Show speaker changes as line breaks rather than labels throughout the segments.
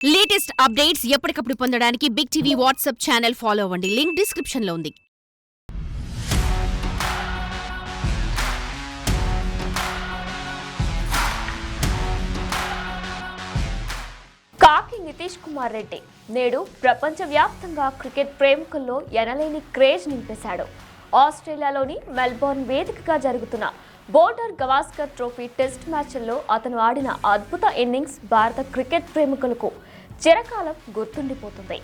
Latest updates ఎప్పటికప్పుడు పొందడానికి Big TV WhatsApp channel follow అవ్వండి. లింక్ డిస్క్రిప్షన్ లో ఉంది.
కాకి నితీష్ కుమార్ రెడ్డి నేడు ప్రపంచవ్యాప్తంగా క్రికెట్ ప్రేమికుల్లో ఎనలేని క్రేజ్ నింపేశాడు. ఆస్ట్రేలియాలోని మెల్బోర్న్ వేదికగా జరుగుతున్న బోర్డర్ గవాస్కర్ ట్రోఫీ టెస్ట్ మ్యాచ్ల్లో అతను ఆడిన అద్భుత ఇన్నింగ్స్ భారత క్రికెట్ ప్రేమికులకు చిరకాలం గుర్తుండిపోతుంది.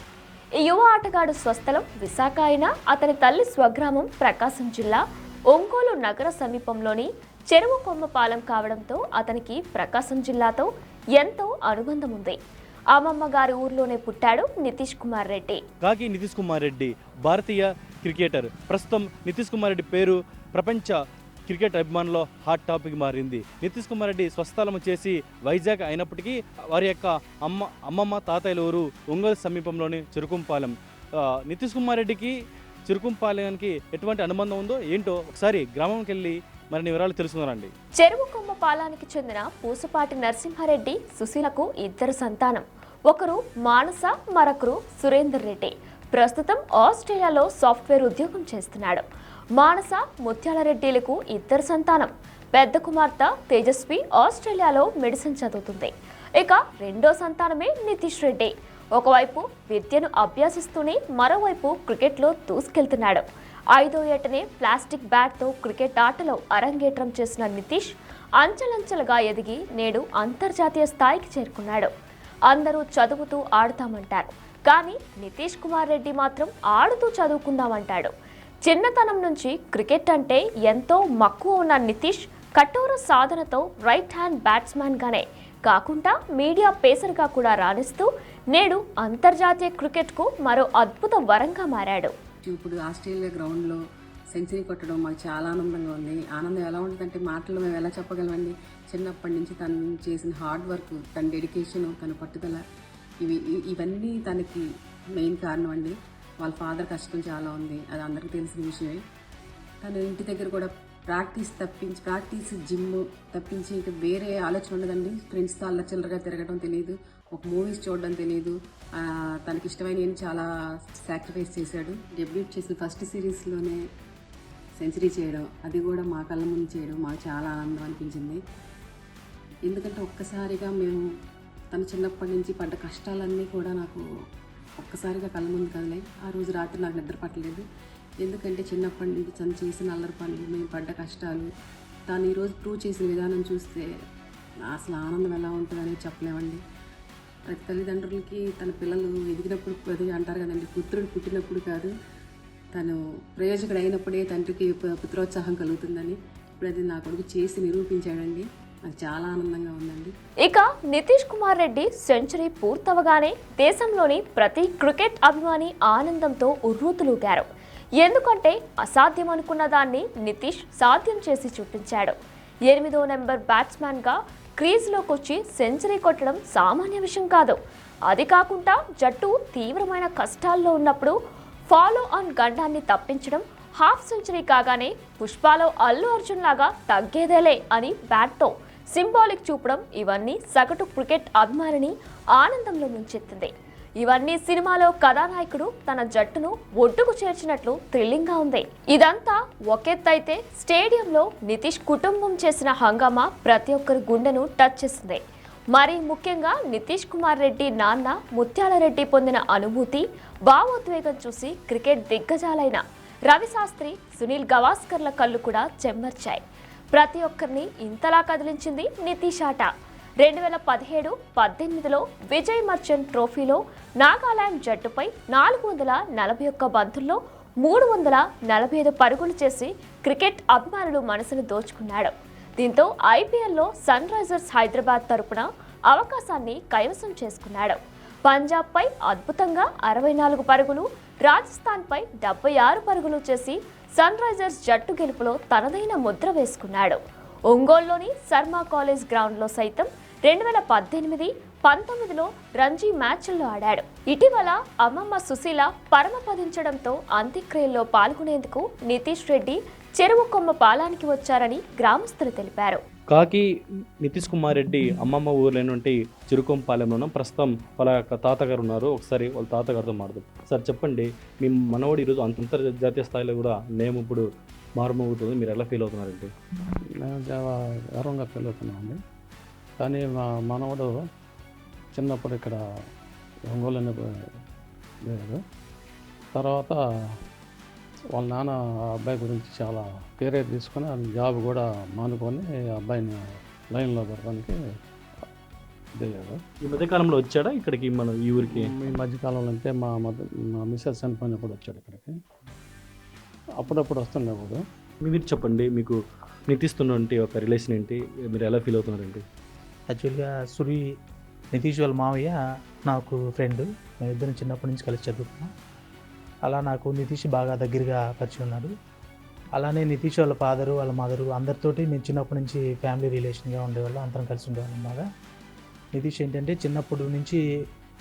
ఈ యువ ఆటగాడు స్వస్థలం విశాఖ అయినా అతని తల్లి స్వగ్రామం ప్రకాశం జిల్లా ఒంగోలు నగర సమీపంలోని చెరువు కొమ్మపాలెం కావడంతో అతనికి ప్రకాశం జిల్లాతో ఎంతో అనుబంధం ఉంది. అమ్మమ్మ గారి ఊర్లోనే పుట్టాడు నితీష్ కుమార్ రెడ్డి.
కాకి నితీష్ కుమార్ రెడ్డి భారతీయ క్రికెటర్. ప్రస్తుతం నితీష్ కుమార్ రెడ్డి పేరు ప్రపంచ క్రికెట్ అభిమానుల్లో హాట్ టాపిక్ మారింది. నితీష్ కుమార్ రెడ్డి స్వస్థలం చేసి వైజాగ్ అయినప్పటికీ వారి యొక్క అమ్మమ్మ తాతయ్యల ఊరు ఒంగోలు సమీపంలోని చెరుకుంపాలెం. నితీష్ కుమార్ రెడ్డికి చెరుకుంపాలెంకి ఎటువంటి అనుబంధం ఉందో ఏంటో ఒకసారి గ్రామంకి వెళ్ళి మరిన్ని వివరాలు తెలుసుకున్నారండి.
చెరువు కొమ్మపాలానికి చెందిన పూసపాటి నరసింహారెడ్డి సుశీలకు ఇద్దరు సంతానం. ఒకరు మానస, మరొకరు సురేందర్ రెడ్డి. ప్రస్తుతం ఆస్ట్రేలియాలో సాఫ్ట్వేర్ ఉద్యోగం చేస్తున్నాడు. మానస, ముత్యాల రెడ్డిలకు ఇద్దరు సంతానం. పెద్ద కుమార్తె తేజస్వి ఆస్ట్రేలియాలో మెడిసిన్ చదువుతుంది. ఇక రెండో సంతానమే నితీష్ రెడ్డి. ఒకవైపు విద్యను అభ్యసిస్తూనే మరోవైపు క్రికెట్లో దూసుకెళ్తున్నాడు. 5వ ఏటనే ప్లాస్టిక్ బ్యాట్తో క్రికెట్ ఆటలో అరంగేట్రం చేసిన నితీష్ అంచెలంచెలుగా ఎదిగి నేడు అంతర్జాతీయ స్థాయికి చేరుకున్నాడు. అందరూ చదువుతూ ఆడుతామంటారు, కానీ నితీష్ కుమార్ రెడ్డి మాత్రం ఆడుతూ చదువుకుందామంటాడు. చిన్నతనం నుంచి క్రికెట్ అంటే ఎంతో మక్కువ ఉన్న నితీష్ కఠోర సాధనతో రైట్ హ్యాండ్ బ్యాట్స్మెన్గానే కాకుండా మీడియా పేసర్గా కూడా రాణిస్తూ నేడు అంతర్జాతీయ క్రికెట్కు మరో అద్భుత వరంగా మారాడు.
ఇప్పుడు ఆస్ట్రేలియా గ్రౌండ్లో సెంచరీ కొట్టడం మాకు చాలా ఆనందంగా ఉంది. ఆనందం ఎలా ఉంటుందంటే మాటలు మేము ఎలా చెప్పగలమండి. చిన్నప్పటి నుంచి తను చేసిన హార్డ్ వర్క్, తన డెడికేషన్, తన పట్టుదల ఇవన్నీ తనకి మెయిన్ కారణం అండి. వాళ్ళ ఫాదర్ కష్టం చాలా ఉంది, అది అందరికీ తెలిసిన విషయమే. తను ఇంటి దగ్గర కూడా ప్రాక్టీస్ జిమ్ తప్పించి ఇంకా వేరే ఆలోచన ఉండదండి. ఫ్రెండ్స్తో అల్లచిల్లరగా తిరగడం తెలియదు, ఒక మూవీస్ చూడడం తెలియదు. తనకి ఇష్టమైన చాలా సాక్రిఫైస్ చేశాడు. డెబ్యూట్ చేసిన ఫస్ట్ సిరీస్లోనే సెంచరీ చేయడం, అది కూడా మా కళ్ళ ముందు చేయడం మాకు చాలా ఆనందం అనిపించింది. ఎందుకంటే ఒక్కసారిగా మేము తన చిన్నప్పటి నుంచి పడ్డ కష్టాలన్నీ కూడా నాకు ఒక్కసారిగా కళ్ళ ముందు కదిలాయి. ఆ రోజు రాత్రి నాకు నిద్ర పట్టలేదు. ఎందుకంటే చిన్నప్పటి నుంచి తను చేసిన అల్లరి పనులు, మేము పడ్డ కష్టాలు, తను ఈరోజు ప్రూవ్ చేసిన విధానం చూస్తే అసలు ఆనందం ఎలా ఉంటుందనేది చెప్పలేమండి. ప్రతి తల్లిదండ్రులకి తన పిల్లలు ఎదిగినప్పుడు అది అంటారు కదండి, పుత్రుడు పుట్టినప్పుడు కాదు, తను ప్రయోజకుడు అయినప్పుడే తండ్రికి పుత్రోత్సాహం కలుగుతుందని ఇప్పుడు అది నా కొడుకు చేసి నిరూపించాడండి. నాకు చాలా ఆనందంగా ఉందండి.
ఇక నితీష్ కుమార్ రెడ్డి సెంచరీ పూర్తవగానే దేశంలోని ప్రతి క్రికెట్ అభిమాని ఆనందంతో ఉర్రూతులూగారు. ఎందుకంటే అసాధ్యం అనుకున్న దాన్ని నితీష్ సాధ్యం చేసి చూపించాడు. 8వ నెంబర్ బ్యాట్స్మెన్గా క్రీజ్లోకి వచ్చి సెంచరీ కొట్టడం సామాన్య విషయం కాదు. అది కాకుండా జట్టు తీవ్రమైన కష్టాల్లో ఉన్నప్పుడు ఫాలో ఆన్ గండాన్ని తప్పించడం, హాఫ్ సెంచరీ కాగానే పుష్పాలో అల్లు అర్జున్ లాగా తగ్గేదేలే అని బ్యాట్తో సింబాలిక్ చూపడం, ఇవన్నీ సగటు క్రికెట్ అభిమానిని ఆనందంలో ముంచెత్తింది. ఇవన్నీ సినిమాలో కథానాయకుడు తన జట్టును ఒడ్డుకు చేర్చినట్లు థ్రిల్లింగ్గా ఉంది. ఇదంతా ఒకెత్తైతే స్టేడియంలో నితీష్ కుటుంబం చేసిన హంగామా ప్రతి ఒక్కరి గుండెను టచ్ చేసింది. మరి ముఖ్యంగా నితీష్ కుమార్ రెడ్డి నాన్న ముత్యాల రెడ్డి పొందిన అనుభూతి, భావోద్వేగం చూసి క్రికెట్ దిగ్గజాలైన రవిశాస్త్రి, సునీల్ గవాస్కర్ల కళ్ళు కూడా చెమ్మర్చాయి. ప్రతి ఒక్కరిని ఇంతలా కదిలించింది నితీష్ ఆట. 2017-18లో విజయ్ మర్చెంట్ ట్రోఫీలో నాగాలాండ్ జట్టుపై 441 బంతుల్లో 345 పరుగులు చేసి క్రికెట్ అభిమానులు మనసును దోచుకున్నాడు. దీంతో ఐపీఎల్లో సన్ రైజర్స్ హైదరాబాద్ తరపున అవకాశాన్ని కైవసం చేసుకున్నాడు. పంజాబ్పై అద్భుతంగా 64 పరుగులు, రాజస్థాన్పై 76 పరుగులు చేసి సన్ రైజర్స్ జట్టు గెలుపులో తనదైన ముద్ర వేసుకున్నాడు. ఒంగోలులోని శర్మ కాలేజ్ గ్రౌండ్లో సైతం 2018-19లో రంజీ మ్యాచ్ల్లో ఆడాడు. ఇటీవల అమ్మమ్మ సుశీల పరమపదించడంతో అంత్యక్రియల్లో పాల్గొనేందుకు నితీష్ రెడ్డి చెరువు కొమ్మ పాలానికి వచ్చారని గ్రామస్తులు తెలిపారు.
కాకి నితీష్ కుమార్ రెడ్డి అమ్మమ్మ ఊర్లేనంటి చిరుకొంపాలెంలో ఉన్నాం. ప్రస్తుతం వాళ్ళ యొక్క తాతగారు ఉన్నారు. ఒకసారి వాళ్ళ తాతగారితో మాట్లాడదాం. సార్ చెప్పండి, మీ మనవడు ఈరోజు అంతర్జాతీయ స్థాయిలో కూడా నేమ్ ఇప్పుడు మారుమోగుతుంది, మీరు ఎలా ఫీల్ అవుతున్నారండి?
మేము చాలా గర్వంగా ఫీల్ అవుతున్నామండి. కానీ మా మనవడు చిన్నప్పుడు ఇక్కడ ఒంగోలు లేదు. తర్వాత వాళ్ళ నాన్న ఆ అబ్బాయి గురించి చాలా కేర్ తీసుకొని ఆ జాబ్ కూడా మానుకొని ఆ అబ్బాయిని లైన్లో పెట్టడానికి ఇదయ్యాడు.
ఈ మధ్యకాలంలో వచ్చాడా ఇక్కడికి, మన ఈ ఊరికి?
ఈ మధ్యకాలంలో అంటే మా మిస్సెస్ చనిపోయినప్పుడు వచ్చాడు ఇక్కడికి. అప్పుడప్పుడు వస్తుండేవాడు.
మీరు చెప్పండి, మీకు నితీష్తోటి ఒక రిలేషన్ ఏంటి, మీరు ఎలా ఫీల్ అవుతున్నారండి?
యాక్చువల్గా నితీష్ వాళ్ళ మావయ్య నాకు ఫ్రెండ్. మేమిద్దరం చిన్నప్పటి నుంచి కలిసి చదువుకున్నాం. అలా నాకు నితీష్ బాగా దగ్గరగా పరిచయం ఉన్నాడు. అలానే నితీష్ వాళ్ళ ఫాదరు వాళ్ళ మదరు అందరితోటి మేము చిన్నప్పటి నుంచి ఫ్యామిలీ రిలేషన్గా ఉండేవాళ్ళం, అందరం కలిసి ఉండేవాళ్ళం బాగా. నితీష్ ఏంటంటే చిన్నప్పటి నుంచి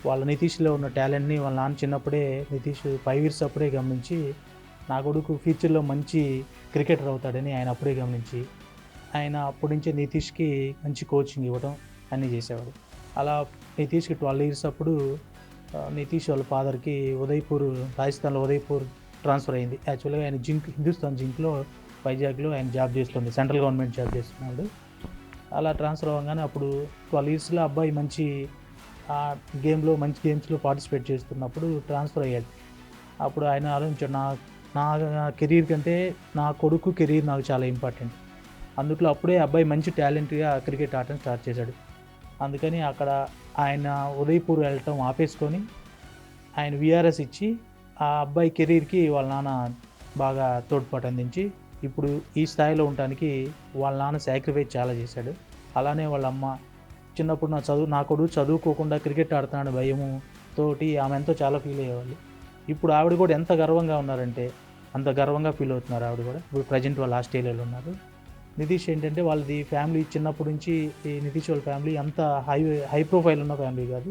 వాళ్ళ నితీష్లో ఉన్న టాలెంట్ని వాళ్ళ నాన్న చిన్నప్పుడే నితీష్ 5 years అప్పుడే గమనించి నా కొడుకు ఫ్యూచర్లో మంచి క్రికెటర్ అవుతాడని ఆయన అప్పుడే గమనించి ఆయన అప్పటి నుంచే నితీష్కి మంచి కోచింగ్ ఇవ్వడం అన్నీ చేసేవాడు. అలా నితీష్కి 12 years అప్పుడు నితీష్ వాళ్ళ ఫాదర్కి రాజస్థాన్లో ఉదయ్పూర్ ట్రాన్స్ఫర్ అయింది. యాక్చువల్గా ఆయన హిందుస్థాన్ జింక్లో వైజాగ్లో ఆయన జాబ్ చేస్తుంది, సెంట్రల్ గవర్నమెంట్ జాబ్ చేస్తున్నాడు. అలా ట్రాన్స్ఫర్ అవ్వగానే అప్పుడు 12 yearsలో అబ్బాయి మంచి మంచి గేమ్స్లో పార్టిసిపేట్ చేస్తున్నప్పుడు ట్రాన్స్ఫర్ అయ్యాడు. అప్పుడు ఆయన ఆలోచించాడు, నా కెరీర్ కంటే నా కొడుకు కెరీర్ నాకు చాలా ఇంపార్టెంట్. అందుట్లో అప్పుడే అబ్బాయి మంచి టాలెంట్గా క్రికెట్ ఆడటం స్టార్ట్ చేశాడు. అందుకని అక్కడ ఆయన ఉదయ్పూర్ వెళ్ళటం ఆపేసుకొని ఆయన విఆర్ఎస్ ఇచ్చి ఆ అబ్బాయి కెరీర్కి వాళ్ళ నాన్న బాగా తోడ్పాటు అందించి ఇప్పుడు ఈ స్థాయిలో ఉండటానికి వాళ్ళ నాన్న సాక్రిఫైస్ చాలా చేశాడు. అలానే వాళ్ళ అమ్మ చిన్నప్పుడు నా కొడుకు చదువుకోకుండా క్రికెట్ ఆడుతున్నాడు భయము తోటి ఆమె ఎంతో చాలా ఫీల్ అయ్యేవాళ్ళు. ఇప్పుడు ఆవిడ కూడా ఎంత గర్వంగా ఉన్నారంటే అంత గర్వంగా ఫీల్ అవుతున్నారు ఆవిడ కూడా. ఇప్పుడు ప్రజెంట్ వాళ్ళు ఆస్ట్రేలియాలో ఉన్నారు. నితీష్ ఏంటంటే వాళ్ళది ఫ్యామిలీ చిన్నప్పటి నుంచి ఈ నితీష్ వాళ్ళ ఫ్యామిలీ అంత హై ప్రొఫైల్ ఉన్న ఫ్యామిలీ కాదు.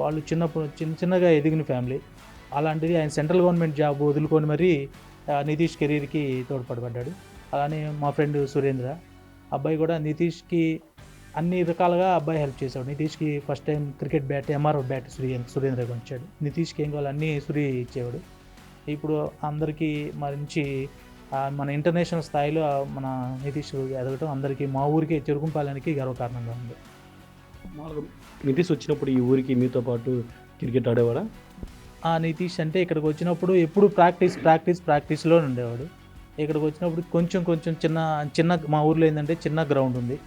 వాళ్ళు చిన్నప్పుడు చిన్నగా ఎదిగిన ఫ్యామిలీ. అలాంటిది ఆయన సెంట్రల్ గవర్నమెంట్ జాబ్ వదులుకొని మరీ నితీష్ కెరీర్కి తోడ్పడబడ్డాడు. అలానే మా ఫ్రెండ్ సురేంద్ర అబ్బాయి కూడా నితీష్కి అన్ని రకాలుగా అబ్బాయి హెల్ప్ చేశాడు. నితీష్కి first time cricket bat MRO bat Surendra కొనిచ్చాడు. నితీష్కి ఏం కావాలి అన్నీ సూరి ఇచ్చేవాడు. ఇప్పుడు అందరికీ మంచి మన ఇంటర్నేషనల్ స్థాయిలో మన నితీష్ ఎదగటం అందరికీ మా ఊరికి చెరుకుంపాలెంకి గర్వకారణంగా ఉంది.
నితీష్ వచ్చినప్పుడు ఈ ఊరికి మీతో పాటు క్రికెట్ ఆడేవాడా?
నితీష్ అంటే ఇక్కడికి వచ్చినప్పుడు ఎప్పుడు ప్రాక్టీస్లో ఉండేవాడు. ఇక్కడికి వచ్చినప్పుడు కొంచెం చిన్న మా ఊర్లో ఏంటంటే చిన్న గ్రౌండ్ ఉంది.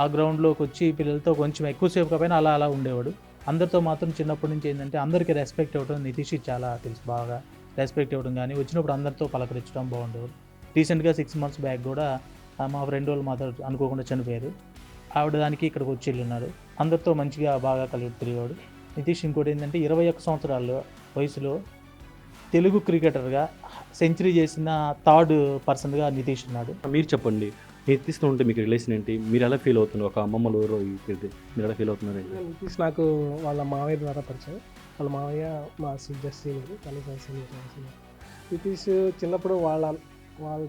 ఆ గ్రౌండ్లోకి వచ్చి పిల్లలతో కొంచెం ఎక్కువసేపు కాకపోయినా అలా ఉండేవాడు. అందరితో మాత్రం చిన్నప్పటి నుంచి ఏంటంటే అందరికీ రెస్పెక్ట్ ఇవ్వడం నితీష్కి చాలా తెలుసు. బాగా రెస్పెక్ట్ ఇవ్వడం కానీ వచ్చినప్పుడు అందరితో పలకరించడం బాగుండేవాడు. రీసెంట్గా 6 months బ్యాక్ కూడా మా ఫ్రెండ్ వాళ్ళు మాతో అనుకోకుండా చనిపోయారు. ఆవిడ దానికి ఇక్కడికి వచ్చి వెళ్ళున్నారు. అందరితో మంచిగా బాగా కలిసి తిరిగాడు. నితీష్ ఇంకోటి ఏంటంటే 21 సంవత్సరాల వయసులో తెలుగు క్రికెటర్గా సెంచరీ చేసిన 3rd పర్సన్గా నితీష్ ఉన్నాడు.
మీరు చెప్పండి, నితీష్తో ఉంటే మీకు రిలేషన్ ఏంటి, మీరు ఎలా ఫీల్ అవుతున్నారు? ఒక అమ్మమ్మలో మీరు ఎలా ఫీల్ అవుతున్నారండి?
నితీష్ నాకు వాళ్ళ మావయ్య ద్వారా పరిచయం. వాళ్ళ మావయ్య మా సీనియర్ నితీష్ చిన్నప్పుడు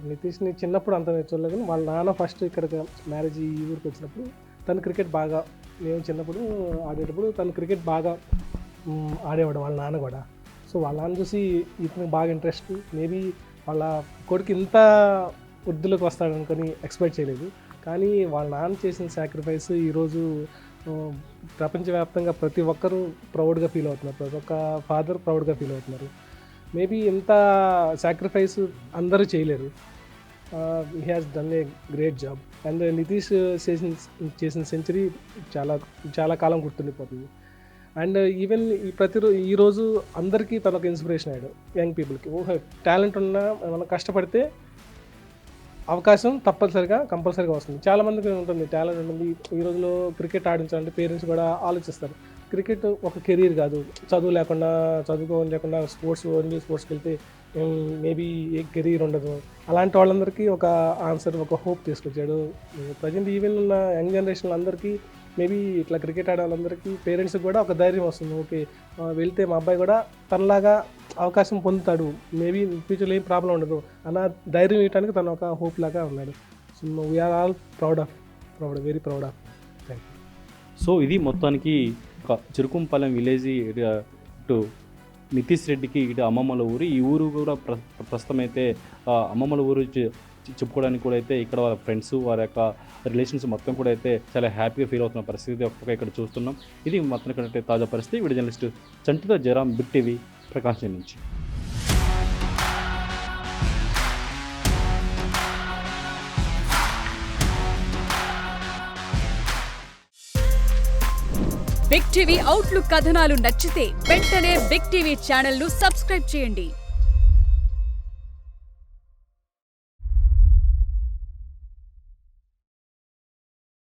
నితీష్ని చిన్నప్పుడు అంత చూడలేదు. కానీ వాళ్ళ నాన్న ఫస్ట్ ఇక్కడ మ్యారేజ్ ఈ ఊరికి వచ్చినప్పుడు తను క్రికెట్ బాగా మేము చిన్నప్పుడు ఆడేటప్పుడు తను క్రికెట్ బాగా ఆడేవాడు వాళ్ళ నాన్న కూడా. సో వాళ్ళ నాన్న చూసి ఇతనికి బాగా ఇంట్రెస్ట్. మేబీ వాళ్ళ కొడుకు ఇంత వృద్ధులకు వస్తాడనుకొని ఎక్స్పెక్ట్ చేయలేదు. కానీ వాళ్ళ నాన్న చేసిన సాక్రిఫైస్ ఈరోజు ప్రపంచవ్యాప్తంగా ప్రతి ఒక్కరూ ప్రౌడ్గా ఫీల్ అవుతున్నారు. ప్రతి ఒక్క ఫాదర్ ప్రౌడ్గా ఫీల్ అవుతున్నారు. మేబీ ఇంత సాక్రిఫైస్ అందరూ చేయలేరు. He has done a great job. And Nitish చేసిన సెంచరీ చాలా కాలం గుర్తుండిపోతుంది. అండ్ ఈవెన్ ఈరోజు అందరికీ తను ఒక ఇన్స్పిరేషన్ అయ్యాడు. యంగ్ పీపుల్కి టాలెంట్ ఉన్న మనం కష్టపడితే అవకాశం కంపల్సరిగా వస్తుంది. చాలామందికి ఉంటుంది టాలెంట్ ఉంటుంది. ఈ రోజులో క్రికెట్ ఆడించాలంటే పేరెంట్స్ కూడా ఆలోచిస్తారు. క్రికెట్ ఒక కెరీర్ కాదు. చదువుకోని లేకుండా ఓన్లీ స్పోర్ట్స్కి వెళ్తే మేబీ ఏ కెరీర్ ఉండదు. అలాంటి వాళ్ళందరికీ ఒక ఆన్సర్, ఒక హోప్ తీసుకొచ్చాడు. ప్రజెంట్ ఈవెన్ ఉన్న యంగ్ జనరేషన్ అందరికీ మేబీ ఇట్లా క్రికెట్ ఆడే వాళ్ళందరికీ పేరెంట్స్కి కూడా ఒక ధైర్యం వస్తుంది. ఓకే, వెళ్తే మా అబ్బాయి కూడా తనలాగా అవకాశం పొందుతాడు, మేబీ ఫ్యూచర్లో ఏం ప్రాబ్లం ఉండదు అన్న ధైర్యం ఇవ్వడానికి తను ఒక హోప్ లాగా ఉన్నాడు. So we are all proud of very proud of. Thank you.
So ఇది మొత్తానికి ఒక చెరుకుంపాలెం విలేజ్ ఇటు నితీష్ రెడ్డికి ఇటు అమ్మమ్మల ఊరు. ఈ ఊరు కూడా ప్రస్తుతం అయితే అమ్మమ్మల ఊరు చెప్పుకోవడానికి కూడా అయితే ఇక్కడ వాళ్ళ ఫ్రెండ్స్ వారి యొక్క రిలేషన్స్ మొత్తం కూడా అయితే చాలా హ్యాపీగా ఫీల్ అవుతున్న పరిస్థితి ఒక్కొక్క ఇక్కడ చూస్తున్నాం. ఇది మొత్తం తాజా పరిస్థితి. వీడియో జర్నలిస్ట్ చంటితో జయరాం, బిగ్ టీవీ, ప్రకాశం నుంచి.
బిగ్ టీవీ అవుట్లుక్ కథనాలు నచ్చితే వెంటనే బిగ్ టీవీ ఛానల్ ను సబ్స్క్రైబ్ చేయండి.